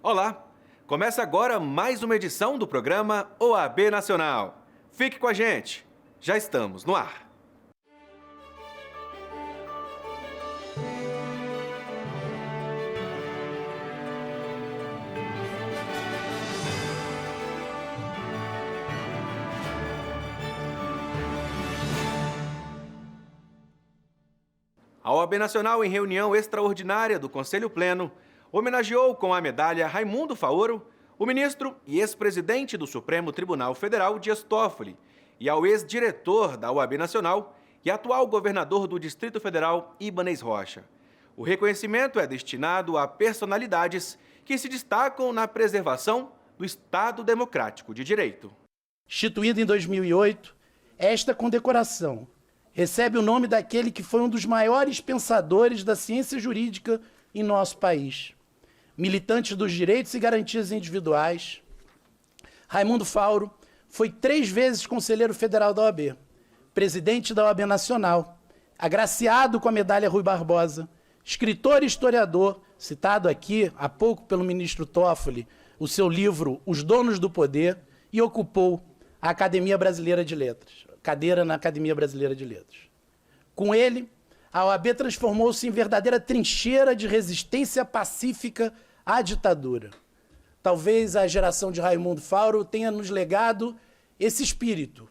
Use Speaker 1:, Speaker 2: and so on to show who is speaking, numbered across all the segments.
Speaker 1: Olá! Começa agora mais uma edição do programa OAB Nacional. Fique com a gente, já estamos no ar. A OAB Nacional, em reunião extraordinária do Conselho Pleno, homenageou com a medalha Raimundo Faoro o ministro e ex-presidente do Supremo Tribunal Federal, Dias Toffoli, e ao ex-diretor da OAB Nacional e atual governador do Distrito Federal, Ibanez Rocha. O reconhecimento é destinado a personalidades que se destacam na preservação do Estado Democrático de Direito.
Speaker 2: Instituída em 2008, esta condecoração recebe o nome daquele que foi um dos maiores pensadores da ciência jurídica em nosso país. Militante dos direitos e garantias individuais, Raimundo Faoro foi 3 vezes conselheiro federal da OAB, presidente da OAB Nacional, agraciado com a medalha Rui Barbosa, escritor e historiador, citado aqui há pouco pelo ministro Toffoli, o seu livro Os Donos do Poder, e ocupou a Academia Brasileira de Letras, cadeira na Academia Brasileira de Letras. Com ele, a OAB transformou-se em verdadeira trincheira de resistência pacífica à ditadura. Talvez a geração de Raimundo Faoro tenha nos legado esse espírito,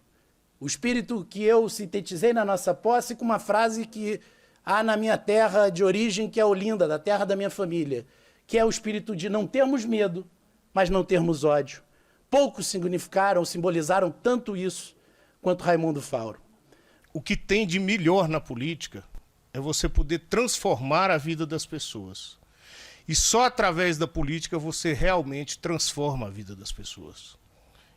Speaker 2: o espírito que eu sintetizei na nossa posse com uma frase que há na minha terra de origem, que é Olinda, da terra da minha família, que é o espírito de não termos medo, mas não termos ódio. Poucos significaram, simbolizaram tanto isso quanto Raimundo Faoro.
Speaker 3: O que tem de melhor na política é você poder transformar a vida das pessoas. E só através da política você realmente transforma a vida das pessoas.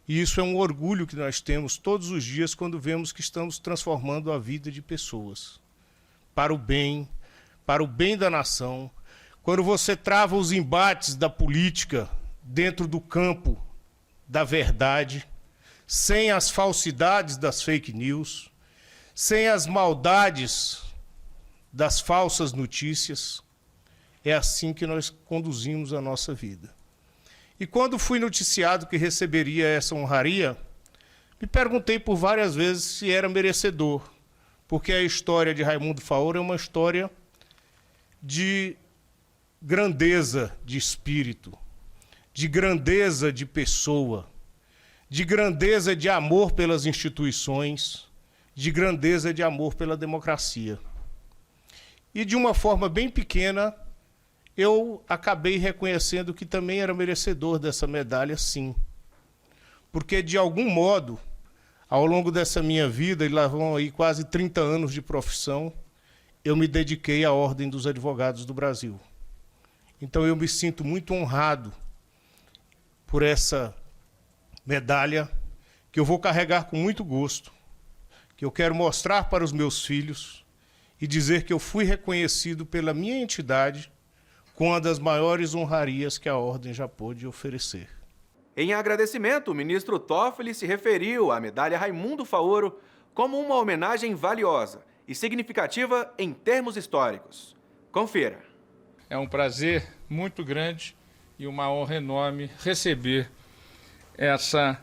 Speaker 3: E isso é um orgulho que nós temos todos os dias quando vemos que estamos transformando a vida de pessoas. Para o bem da nação. Quando você trava os embates da política dentro do campo da verdade, sem as falsidades das fake news, sem as maldades das falsas notícias, é assim que nós conduzimos a nossa vida. E quando fui noticiado que receberia essa honraria, me perguntei por várias vezes se era merecedor, porque a história de Raimundo Faoro é uma história de grandeza de espírito, de grandeza de pessoa, de grandeza de amor pelas instituições, de grandeza de amor pela democracia. E de uma forma bem pequena, eu acabei reconhecendo que também era merecedor dessa medalha, sim. Porque, de algum modo, ao longo dessa minha vida, e lá vão aí quase 30 anos de profissão, eu me dediquei à Ordem dos Advogados do Brasil. Então eu me sinto muito honrado por essa medalha, que eu vou carregar com muito gosto, que eu quero mostrar para os meus filhos e dizer que eu fui reconhecido pela minha entidade com uma das maiores honrarias que a Ordem já pôde oferecer.
Speaker 1: Em agradecimento, o ministro Toffoli se referiu à medalha Raimundo Faoro como uma homenagem valiosa e significativa em termos históricos. Confira.
Speaker 4: É um prazer muito grande e uma honra enorme receber essa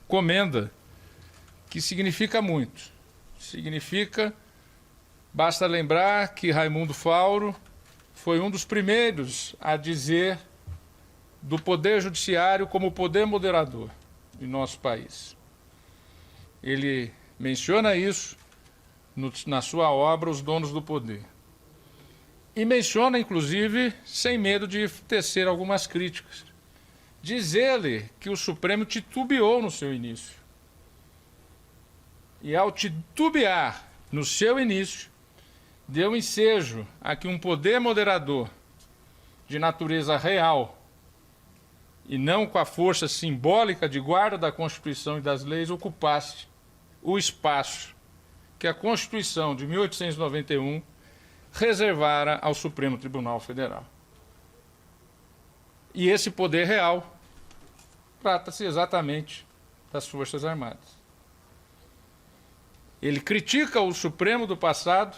Speaker 4: comenda que significa muito. Basta lembrar que Raimundo Faoro foi um dos primeiros a dizer do poder judiciário como poder moderador em nosso país. Ele menciona isso na sua obra Os Donos do Poder. E menciona, inclusive, sem medo de tecer algumas críticas. Diz ele que o Supremo titubeou no seu início. E ao titubear no seu início, deu ensejo a que um poder moderador de natureza real e não com a força simbólica de guarda da Constituição e das leis ocupasse o espaço que a Constituição de 1891 reservara ao Supremo Tribunal Federal. E esse poder real trata-se exatamente das Forças Armadas. Ele critica o Supremo do passado,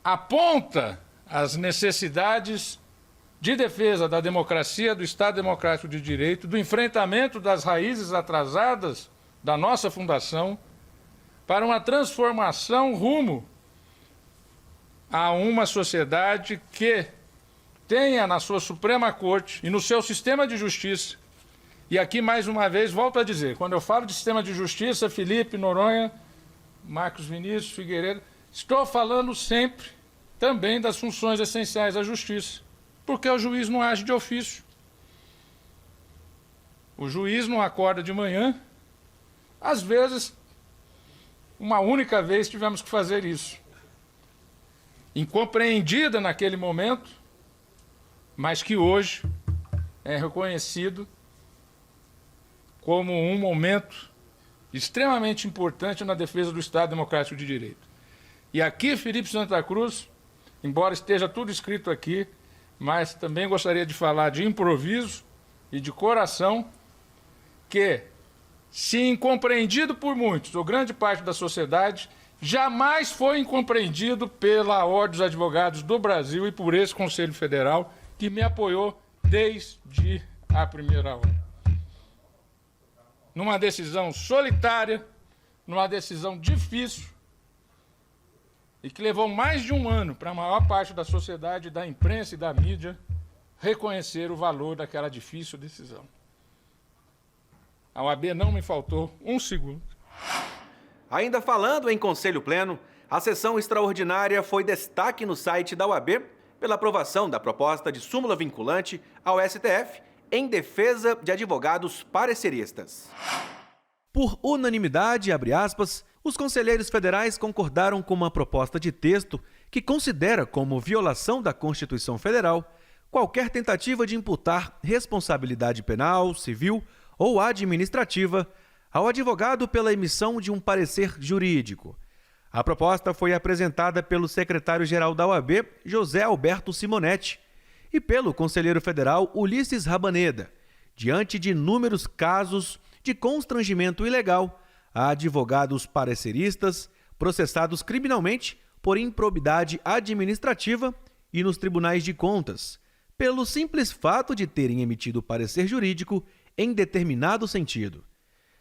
Speaker 4: aponta as necessidades de defesa da democracia, do Estado Democrático de Direito, do enfrentamento das raízes atrasadas da nossa fundação, para uma transformação rumo a uma sociedade que tenha na sua Suprema Corte e no seu sistema de justiça, e aqui mais uma vez volto a dizer, quando eu falo de sistema de justiça, Felipe, Noronha, Marcos Vinícius, Figueiredo, estou falando sempre também das funções essenciais da justiça, porque o juiz não age de ofício. O juiz não acorda de manhã, às vezes, uma única vez tivemos que fazer isso. Incompreendida naquele momento, mas que hoje é reconhecido como um momento extremamente importante na defesa do Estado Democrático de Direito. E aqui, Felipe Santa Cruz, embora esteja tudo escrito aqui, mas também gostaria de falar de improviso e de coração, que, se incompreendido por muitos, ou grande parte da sociedade, jamais foi incompreendido pela Ordem dos Advogados do Brasil e por esse Conselho Federal, que me apoiou desde a primeira hora. Numa decisão solitária, numa decisão difícil, e que levou mais de um ano para a maior parte da sociedade, da imprensa e da mídia reconhecer o valor daquela difícil decisão. A OAB não me faltou um segundo.
Speaker 1: Ainda falando em Conselho Pleno, a sessão extraordinária foi destaque no site da OAB pela aprovação da proposta de súmula vinculante ao STF em defesa de advogados pareceristas. Por unanimidade, abre aspas, os conselheiros federais concordaram com uma proposta de texto que considera como violação da Constituição Federal qualquer tentativa de imputar responsabilidade penal, civil ou administrativa ao advogado pela emissão de um parecer jurídico. A proposta foi apresentada pelo secretário-geral da OAB, José Alberto Simonetti, e pelo conselheiro federal Ulisses Rabaneda, diante de inúmeros casos de constrangimento ilegal a advogados pareceristas processados criminalmente por improbidade administrativa e nos tribunais de contas, pelo simples fato de terem emitido parecer jurídico em determinado sentido.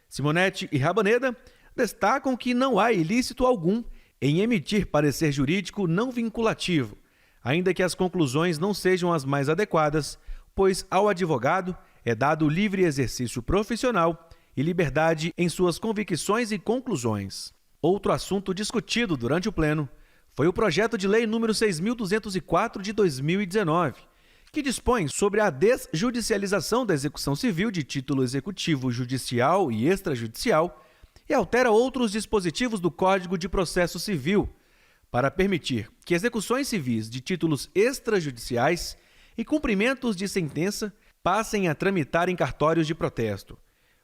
Speaker 1: Simonetti e Rabaneda destacam que não há ilícito algum em emitir parecer jurídico não vinculativo, ainda que as conclusões não sejam as mais adequadas, pois ao advogado é dado livre exercício profissional e liberdade em suas convicções e conclusões. Outro assunto discutido durante o pleno foi o projeto de lei número 6.204 de 2019, que dispõe sobre a desjudicialização da execução civil de título executivo judicial e extrajudicial e altera outros dispositivos do Código de Processo Civil para permitir que execuções civis de títulos extrajudiciais e cumprimentos de sentença passem a tramitar em cartórios de protesto.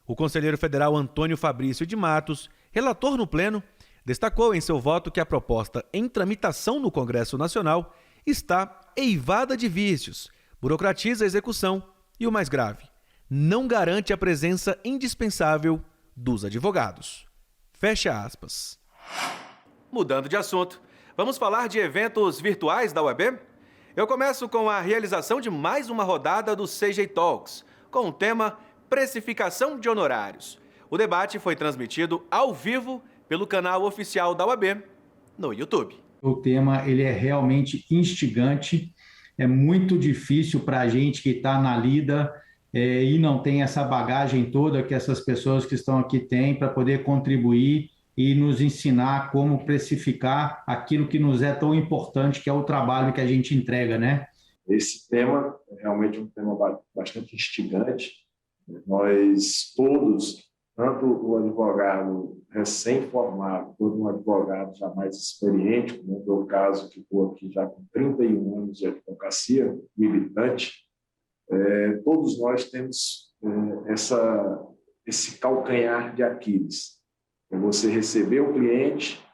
Speaker 1: O conselheiro federal Antônio Fabrício de Matos, relator no pleno, destacou em seu voto que a proposta em tramitação no Congresso Nacional está eivada de vícios, burocratiza a execução e, o mais grave, não garante a presença indispensável dos advogados. Fecha aspas. Mudando de assunto, vamos falar de eventos virtuais da UAB? Eu começo com a realização de mais uma rodada do CG Talks, com o tema Precificação de Honorários. O debate foi transmitido ao vivo pelo canal oficial da UAB no YouTube.
Speaker 5: O tema ele é realmente instigante, é muito difícil para a gente que está na lida e não tem essa bagagem toda que essas pessoas que estão aqui têm para poder contribuir e nos ensinar como precificar aquilo que nos é tão importante, que é o trabalho que a gente entrega, né?
Speaker 6: Esse tema é realmente um tema bastante instigante. Nós todos, tanto o advogado recém-formado, quanto um advogado já mais experiente, como no meu caso, que estou aqui já com 31 anos de advocacia, militante, todos nós temos esse calcanhar de Aquiles. É você receber o cliente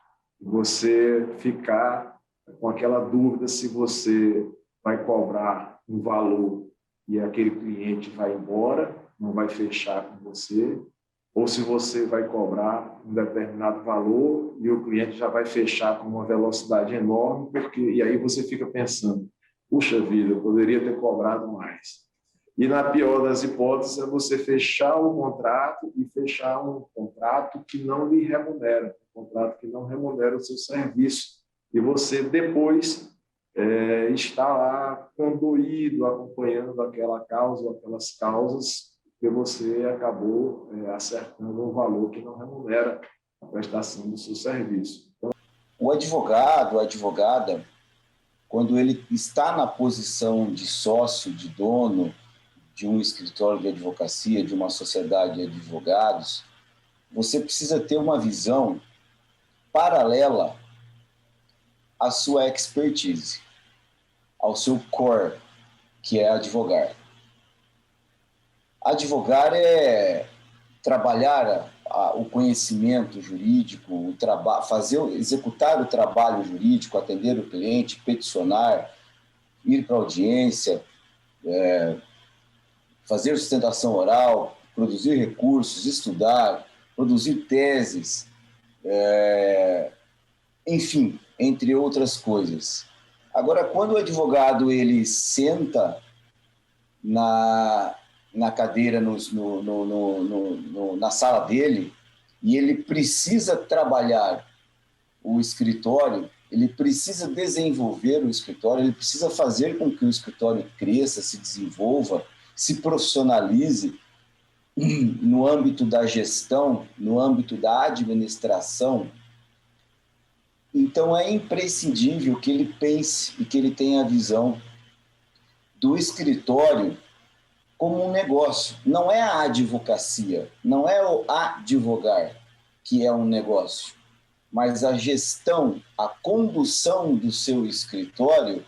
Speaker 6: e você ficar com aquela dúvida se você vai cobrar um valor e aquele cliente vai embora, não vai fechar com você, ou se você vai cobrar um determinado valor e o cliente já vai fechar com uma velocidade enorme, e aí você fica pensando, puxa vida, eu poderia ter cobrado mais. E na pior das hipóteses é você fechar o contrato e fechar um contrato que não lhe remunera, um contrato que não remunera o seu serviço. E você depois está lá condoído, acompanhando aquela causa, aquelas causas, que você acabou acertando um valor que não remunera a prestação do seu serviço. Então,
Speaker 7: o advogado, a advogada, quando ele está na posição de sócio, de dono de um escritório de advocacia, de uma sociedade de advogados, você precisa ter uma visão paralela à sua expertise, ao seu core, que é advogar. Advogar é trabalhar o conhecimento jurídico, executar o trabalho jurídico, atender o cliente, peticionar, ir para a audiência, fazer sustentação oral, produzir recursos, estudar, produzir teses, enfim, entre outras coisas. Agora, quando o advogado ele senta na cadeira, na sala dele, e ele precisa trabalhar o escritório, ele precisa desenvolver o escritório, ele precisa fazer com que o escritório cresça, se desenvolva, se profissionalize no âmbito da gestão, no âmbito da administração. Então, é imprescindível que ele pense e que ele tenha a visão do escritório como um negócio. Não é a advocacia, não é o advogar que é um negócio, mas a gestão, a condução do seu escritório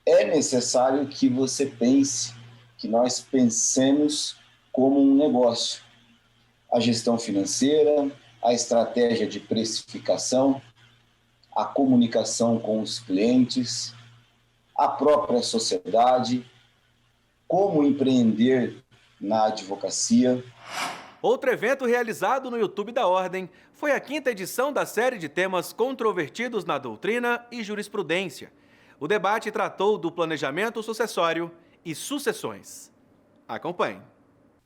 Speaker 7: é necessário que você pense, que nós pensemos como um negócio. A gestão financeira, a estratégia de precificação, a comunicação com os clientes, a própria sociedade, como empreender na advocacia.
Speaker 1: Outro evento realizado no YouTube da Ordem foi a 5ª edição da série de temas controvertidos na doutrina e jurisprudência. O debate tratou do planejamento sucessório e sucessões. Acompanhe.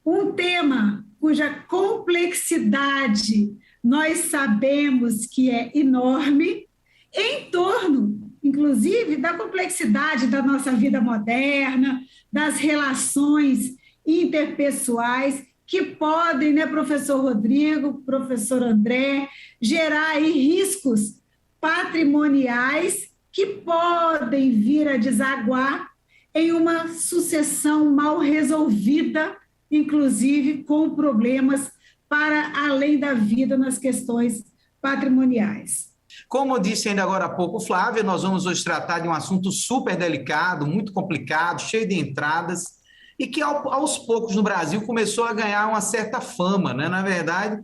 Speaker 8: Um tema cuja complexidade nós sabemos que é enorme, em torno, inclusive, da complexidade da nossa vida moderna, das relações interpessoais, que podem, né, professor Rodrigo, professor André, gerar aí riscos patrimoniais que podem vir a desaguar em uma sucessão mal resolvida, inclusive com problemas para além da vida nas questões patrimoniais.
Speaker 9: Como disse ainda agora há pouco, Flávia, nós vamos hoje tratar de um assunto super delicado, muito complicado, cheio de entradas, e que aos poucos no Brasil começou a ganhar uma certa fama, né? Na verdade,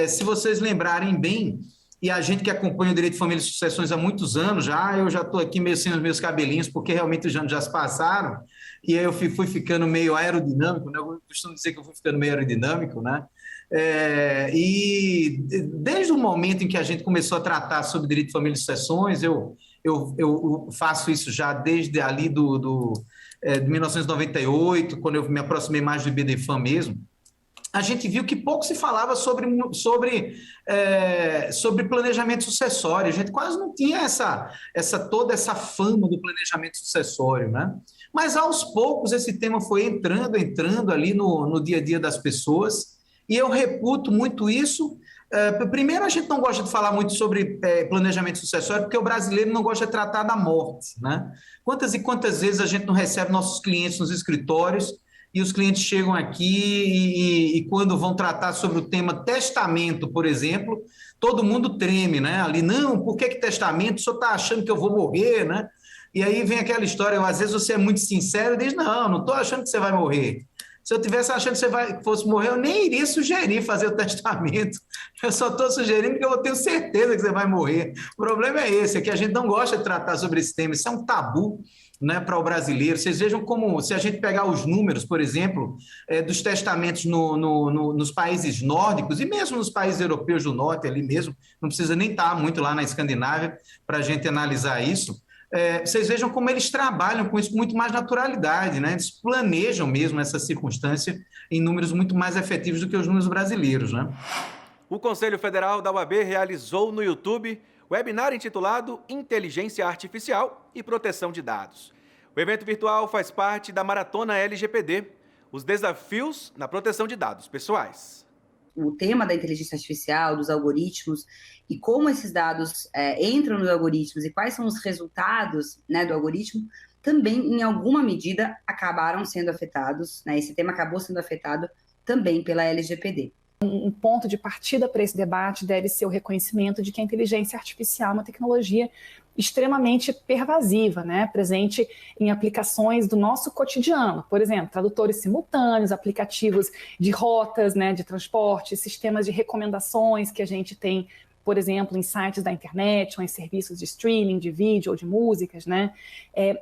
Speaker 9: se vocês lembrarem bem, e a gente que acompanha o direito de família e sucessões há muitos anos já, eu já estou aqui meio sem os meus cabelinhos, porque realmente os anos já se passaram, e aí eu fui ficando meio aerodinâmico, né? Eu costumo dizer que eu fui ficando meio aerodinâmico, né? E desde o momento em que a gente começou a tratar sobre direito de família e sucessões, eu faço isso já desde ali de 1998, quando eu me aproximei mais do IBDFAM mesmo. A gente viu que pouco se falava sobre planejamento sucessório. A gente quase não tinha toda essa fama do planejamento sucessório, né? Mas aos poucos esse tema foi entrando ali no dia a dia das pessoas. E eu reputo muito isso. Primeiro, a gente não gosta de falar muito sobre planejamento sucessório, porque o brasileiro não gosta de tratar da morte, né? Quantas e quantas vezes a gente não recebe nossos clientes nos escritórios e os clientes chegam aqui e quando vão tratar sobre o tema testamento, por exemplo, todo mundo treme, né? Ali, não, por que testamento? O senhor está achando que eu vou morrer, né? E aí vem aquela história, às vezes você é muito sincero e diz, não estou achando que você vai morrer. Se eu tivesse achando que você fosse morrer, eu nem iria sugerir fazer o testamento. Eu só estou sugerindo porque eu tenho certeza que você vai morrer. O problema é esse, é que a gente não gosta de tratar sobre esse tema. Isso é um tabu, né, para o brasileiro. Vocês vejam como, se a gente pegar os números, por exemplo, dos testamentos nos países nórdicos e mesmo nos países europeus do norte ali mesmo, não precisa nem estar muito lá na Escandinávia para a gente analisar isso. vocês vejam como eles trabalham com isso com muito mais naturalidade, né? Eles planejam mesmo essa circunstância em números muito mais efetivos do que os números brasileiros, né?
Speaker 1: O Conselho Federal da UAB realizou no YouTube webinar intitulado Inteligência Artificial e Proteção de Dados. O evento virtual faz parte da Maratona LGPD, os desafios na proteção de dados pessoais.
Speaker 10: O tema da inteligência artificial, dos algoritmos, e como esses dados entram nos algoritmos e quais são os resultados, né, do algoritmo, também, em alguma medida, acabaram sendo afetados, né, esse tema acabou sendo afetado também pela LGPD.
Speaker 11: Um ponto de partida para esse debate deve ser o reconhecimento de que a inteligência artificial é uma tecnologia extremamente pervasiva, né? Presente em aplicações do nosso cotidiano. Por exemplo, tradutores simultâneos, aplicativos de rotas, né, de transporte, sistemas de recomendações que a gente tem, por exemplo, em sites da internet ou em serviços de streaming, de vídeo ou de músicas, né?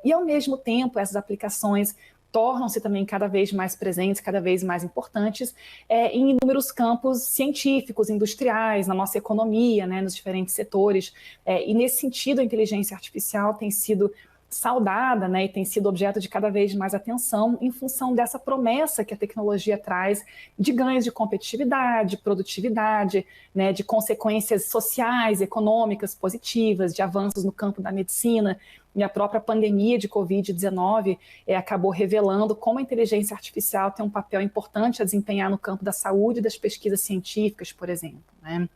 Speaker 11: E, ao mesmo tempo, essas aplicações tornam-se também cada vez mais presentes, cada vez mais importantes em inúmeros campos científicos, industriais, na nossa economia, né, nos diferentes setores. E, nesse sentido, a inteligência artificial tem sido saudada, né, e tem sido objeto de cada vez mais atenção em função dessa promessa que a tecnologia traz de ganhos de competitividade, produtividade, né, de consequências sociais, econômicas positivas, de avanços no campo da medicina. E a própria pandemia de Covid-19 acabou revelando como a inteligência artificial tem um papel importante a desempenhar no campo da saúde e das pesquisas científicas, por exemplo, né?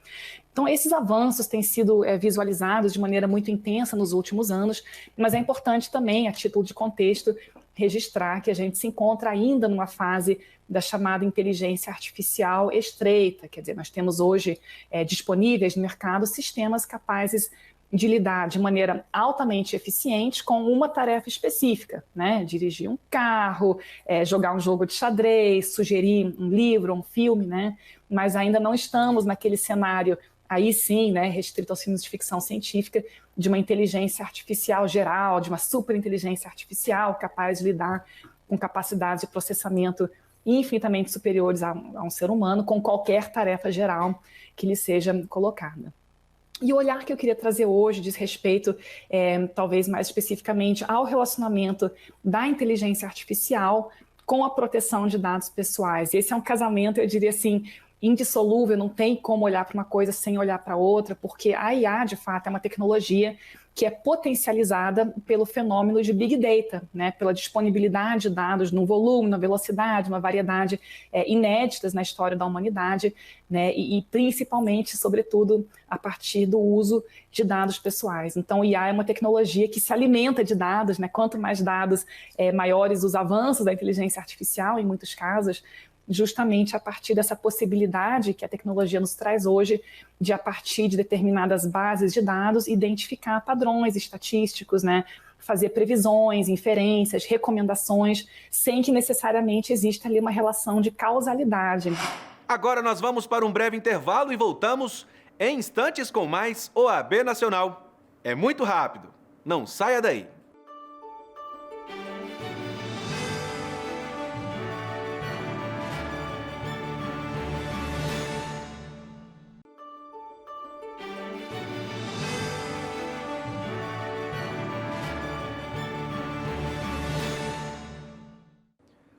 Speaker 11: Então, esses avanços têm sido visualizados de maneira muito intensa nos últimos anos, mas é importante também, a título de contexto, registrar que a gente se encontra ainda numa fase da chamada inteligência artificial estreita, quer dizer, nós temos hoje disponíveis no mercado sistemas capazes de lidar de maneira altamente eficiente com uma tarefa específica, né? Dirigir um carro, jogar um jogo de xadrez, sugerir um livro, um filme, né? Mas ainda não estamos naquele cenário, aí sim, né, restrito aos filmes de ficção científica, de uma inteligência artificial geral, de uma superinteligência artificial capaz de lidar com capacidades de processamento infinitamente superiores a um ser humano, com qualquer tarefa geral que lhe seja colocada. E o olhar que eu queria trazer hoje diz respeito, talvez mais especificamente, ao relacionamento da inteligência artificial com a proteção de dados pessoais. Esse é um casamento, eu diria assim, indissolúvel, não tem como olhar para uma coisa sem olhar para outra, porque a IA, de fato, é uma tecnologia que é potencializada pelo fenômeno de Big Data, né, pela disponibilidade de dados num volume, na velocidade, uma variedade inéditas na história da humanidade, né, e principalmente, sobretudo, a partir do uso de dados pessoais. Então, o IA é uma tecnologia que se alimenta de dados, né, quanto mais dados, maiores os avanços da inteligência artificial, em muitos casos, justamente a partir dessa possibilidade que a tecnologia nos traz hoje de, a partir de determinadas bases de dados, identificar padrões estatísticos, né? Fazer previsões, inferências, recomendações, sem que necessariamente exista ali uma relação de causalidade.
Speaker 1: Agora nós vamos para um breve intervalo e voltamos em instantes com mais OAB Nacional. É muito rápido, não saia daí.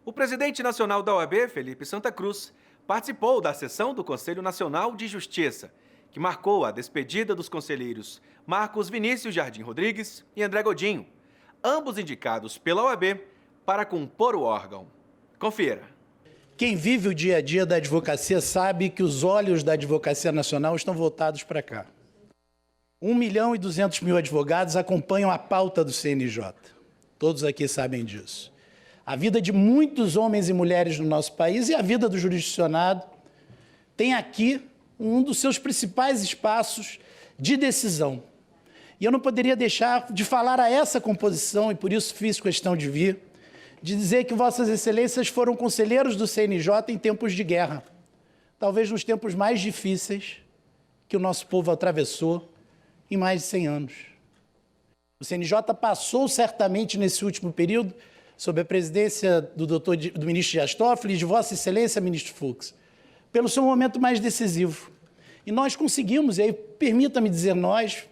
Speaker 1: O presidente nacional da OAB, Felipe Santa Cruz, participou da sessão do Conselho Nacional de Justiça, que marcou a despedida dos conselheiros Marcos Vinícius Jardim Rodrigues e André Godinho, ambos indicados pela OAB para compor o órgão. Confira.
Speaker 2: Quem vive o dia a dia da advocacia sabe que os olhos da Advocacia Nacional estão voltados para cá. 1.200.000 advogados acompanham a pauta do CNJ. Todos aqui sabem disso. A vida de muitos homens e mulheres no nosso país e a vida do jurisdicionado tem aqui um dos seus principais espaços de decisão. E eu não poderia deixar de falar a essa composição, e por isso fiz questão de vir, de dizer que Vossas Excelências foram conselheiros do CNJ em tempos de guerra, talvez nos tempos mais difíceis que o nosso povo atravessou em mais de 100 anos. O CNJ passou certamente nesse último período sob a presidência do ministro Dias Toffoli e de Vossa Excelência, ministro Fux, pelo seu momento mais decisivo. E nós conseguimos, e aí permita-me dizer nós,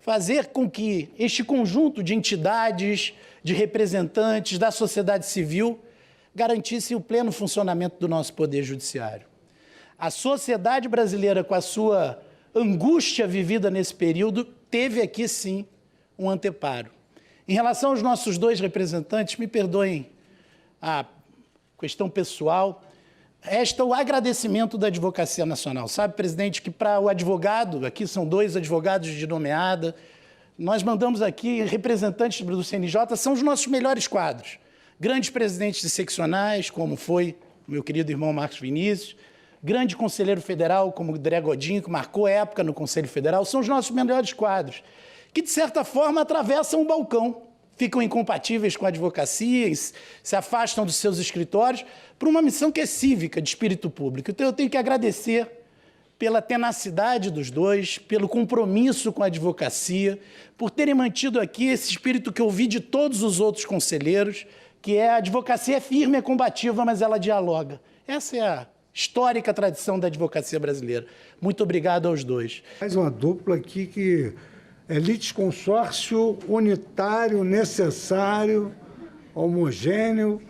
Speaker 2: fazer com que este conjunto de entidades, de representantes da sociedade civil garantisse o pleno funcionamento do nosso Poder Judiciário. A sociedade brasileira, com a sua angústia vivida nesse período, teve aqui, sim, um anteparo. Em relação aos nossos dois representantes, me perdoem a questão pessoal, resta o agradecimento da Advocacia Nacional. Sabe, presidente, que para o advogado, aqui são 2 advogados de nomeada, nós mandamos aqui representantes do CNJ, são os nossos melhores quadros. Grandes presidentes de seccionais, como foi o meu querido irmão Marcos Vinícius, grande conselheiro federal, como o André Godinho, que marcou época no Conselho Federal, são os nossos melhores quadros, que, de certa forma, atravessam o balcão, ficam incompatíveis com a advocacia, se afastam dos seus escritórios, por uma missão que é cívica, de espírito público. Então, eu tenho que agradecer pela tenacidade dos dois, pelo compromisso com a advocacia, por terem mantido aqui esse espírito que eu ouvi de todos os outros conselheiros, que é a advocacia é firme, é combativa, mas ela dialoga. Essa é a histórica tradição da advocacia brasileira. Muito obrigado aos dois.
Speaker 12: Mais uma dupla aqui que é litisconsórcio unitário, necessário, homogêneo.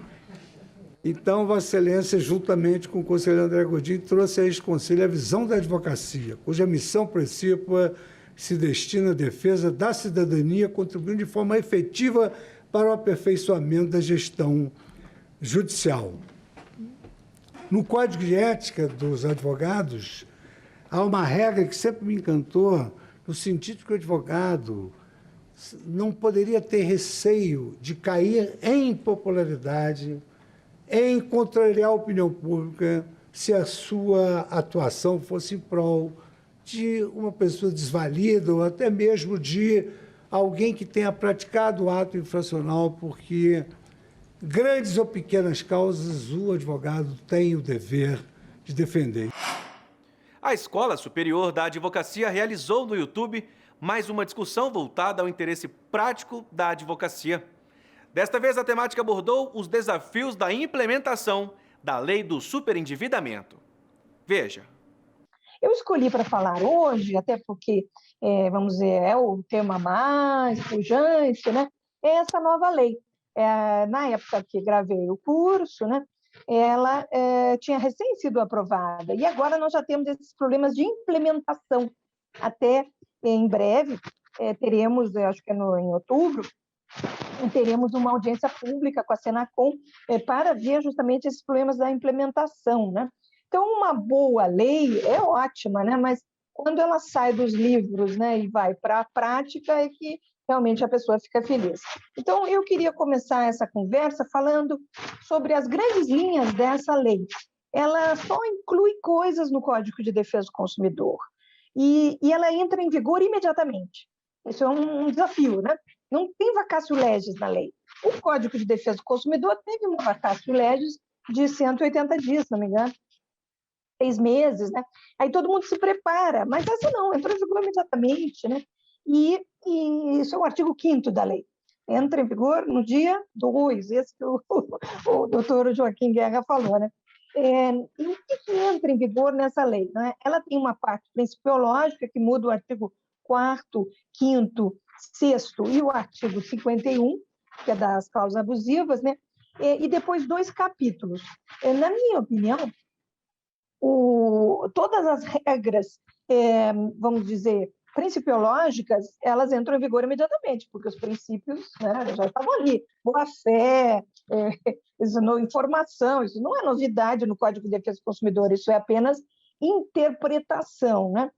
Speaker 12: Então, Vossa Excelência, juntamente com o conselheiro André Godinho, trouxe a este Conselho a visão da advocacia, cuja missão principal se destina à defesa da cidadania, contribuindo de forma efetiva para o aperfeiçoamento da gestão judicial. No Código de Ética dos Advogados, há uma regra que sempre me encantou, no sentido que o advogado não poderia ter receio de cair em impopularidade, em contrariar a opinião pública, se a sua atuação fosse em prol de uma pessoa desvalida ou até mesmo de alguém que tenha praticado o ato infracional, porque grandes ou pequenas causas o advogado tem o dever de defender.
Speaker 1: A Escola Superior da Advocacia realizou no YouTube mais uma discussão voltada ao interesse prático da advocacia. Desta vez, a temática abordou os desafios da implementação da Lei do Superendividamento. Veja.
Speaker 13: Eu escolhi para falar hoje, até porque, vamos dizer, é o tema mais pujante, né? É essa nova lei. Na época que gravei o curso, né? Ela tinha recém sido aprovada, e agora nós já temos esses problemas de implementação. Até em breve, teremos, acho que em outubro, teremos uma audiência pública com a Senacom para ver justamente esses problemas da implementação, né? Então, uma boa lei é ótima, né? Mas quando ela sai dos livros, né, e vai para a prática, é que realmente a pessoa fica feliz. Então, eu queria começar essa conversa falando sobre as grandes linhas dessa lei. Ela só inclui coisas no Código de Defesa do Consumidor e ela entra em vigor imediatamente. Isso é um desafio, né? Não tem vacatio legis na lei. O Código de Defesa do Consumidor teve uma vacatio legis de 180 dias, se não me engano, 6 meses, né? Aí todo mundo se prepara, mas essa não, entrou em vigor imediatamente, né? E isso é o artigo 5º da lei. Entra em vigor no dia 2, esse que o doutor Joaquim Guerra falou, né? E o que entra em vigor nessa lei? Né? Ela tem uma parte principiológica que muda o artigo 4º, 5º, 6º e o artigo 51, que é das cláusulas abusivas, né? E depois 2 capítulos. Na minha opinião, todas as regras, vamos dizer, principiológicas, elas entram em vigor imediatamente, porque os princípios, né, já estavam ali. Boa-fé, informação, isso não é novidade no Código de Defesa do Consumidor, isso é apenas interpretação, né?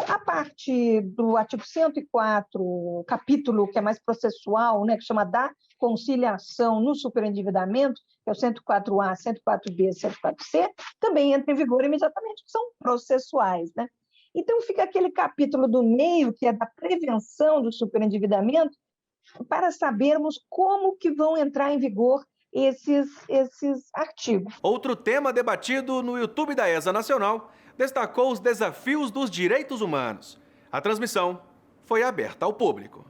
Speaker 13: A parte do artigo 104, capítulo que é mais processual, né, que chama da conciliação no superendividamento, que é o 104A, 104B, 104C, também entra em vigor imediatamente, que são processuais, né? Então, fica aquele capítulo do meio, que é da prevenção do superendividamento, para sabermos como que vão entrar em vigor esses artigos.
Speaker 1: Outro tema debatido no YouTube da ESA Nacional destacou os desafios dos direitos humanos. A transmissão foi aberta ao público.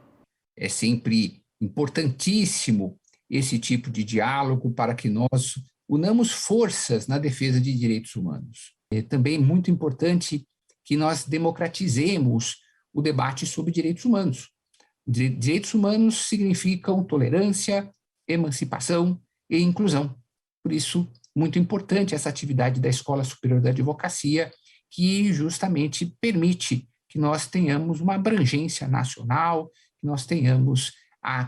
Speaker 14: É sempre importantíssimo esse tipo de diálogo para que nós unamos forças na defesa de direitos humanos. É também muito importante que nós democratizemos o debate sobre direitos humanos. Direitos humanos significam tolerância, emancipação e inclusão. Por isso, muito importante essa atividade da Escola Superior da Advocacia, que justamente permite que nós tenhamos uma abrangência nacional, que nós tenhamos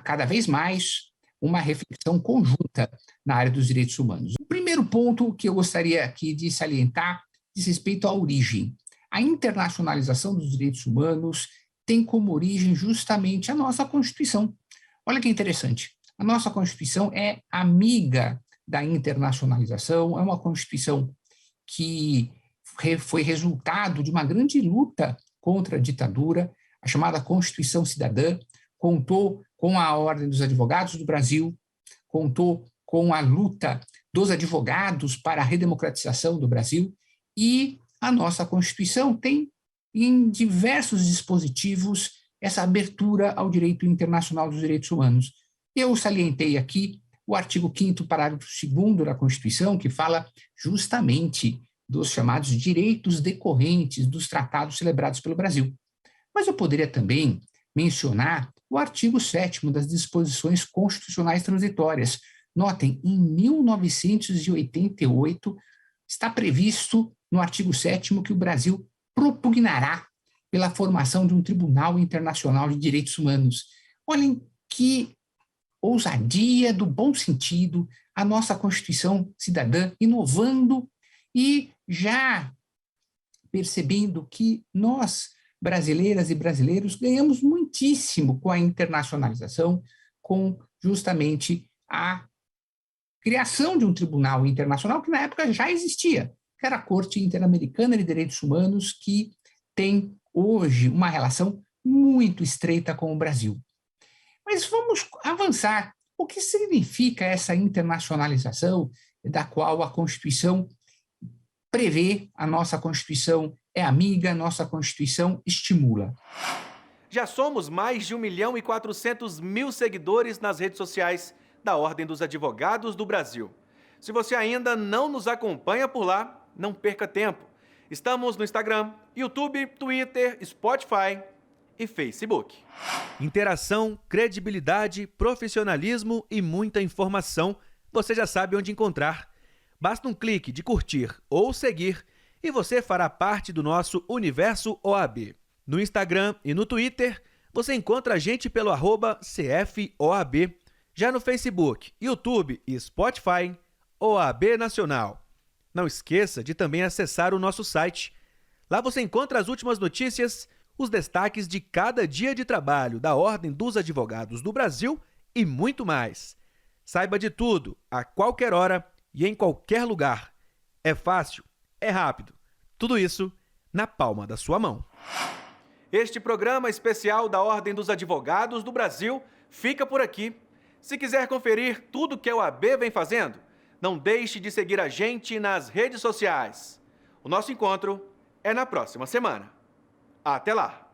Speaker 14: cada vez mais uma reflexão conjunta na área dos direitos humanos. O primeiro ponto que eu gostaria aqui de salientar diz respeito à origem. A internacionalização dos direitos humanos tem como origem justamente a nossa Constituição. Olha que interessante. A nossa Constituição é amiga da internacionalização, é uma Constituição que foi resultado de uma grande luta contra a ditadura, a chamada Constituição Cidadã, contou com a Ordem dos Advogados do Brasil, contou com a luta dos advogados para a redemocratização do Brasil, e a nossa Constituição tem, em diversos dispositivos, essa abertura ao direito internacional dos direitos humanos. Eu salientei aqui o artigo 5º, parágrafo 2º da Constituição, que fala justamente dos chamados direitos decorrentes dos tratados celebrados pelo Brasil. Mas eu poderia também mencionar o artigo 7º das disposições constitucionais transitórias. Notem, em 1988, está previsto no artigo 7º que o Brasil propugnará pela formação de um Tribunal Internacional de Direitos Humanos. Olhem que ousadia do bom sentido, a nossa Constituição Cidadã inovando e já percebendo que nós, brasileiras e brasileiros, ganhamos muitíssimo com a internacionalização, com justamente a criação de um tribunal internacional que na época já existia, que era a Corte Interamericana de Direitos Humanos, que tem hoje uma relação muito estreita com o Brasil. Mas vamos avançar. O que significa essa internacionalização da qual a Constituição prevê, a nossa Constituição é amiga, a nossa Constituição estimula?
Speaker 1: Já somos mais de 1.400.000 seguidores nas redes sociais da Ordem dos Advogados do Brasil. Se você ainda não nos acompanha por lá, não perca tempo. Estamos no Instagram, YouTube, Twitter, Spotify e Facebook. Interação, credibilidade, profissionalismo e muita informação, você já sabe onde encontrar. Basta um clique de curtir ou seguir e você fará parte do nosso Universo OAB. No Instagram e no Twitter, você encontra a gente pelo @CFOAB. Já no Facebook, YouTube e Spotify, OAB Nacional. Não esqueça de também acessar o nosso site. Lá você encontra as últimas notícias, os destaques de cada dia de trabalho da Ordem dos Advogados do Brasil e muito mais. Saiba de tudo, a qualquer hora e em qualquer lugar. É fácil, é rápido. Tudo isso na palma da sua mão. Este programa especial da Ordem dos Advogados do Brasil fica por aqui. Se quiser conferir tudo que a OAB vem fazendo, não deixe de seguir a gente nas redes sociais. O nosso encontro é na próxima semana. Até lá!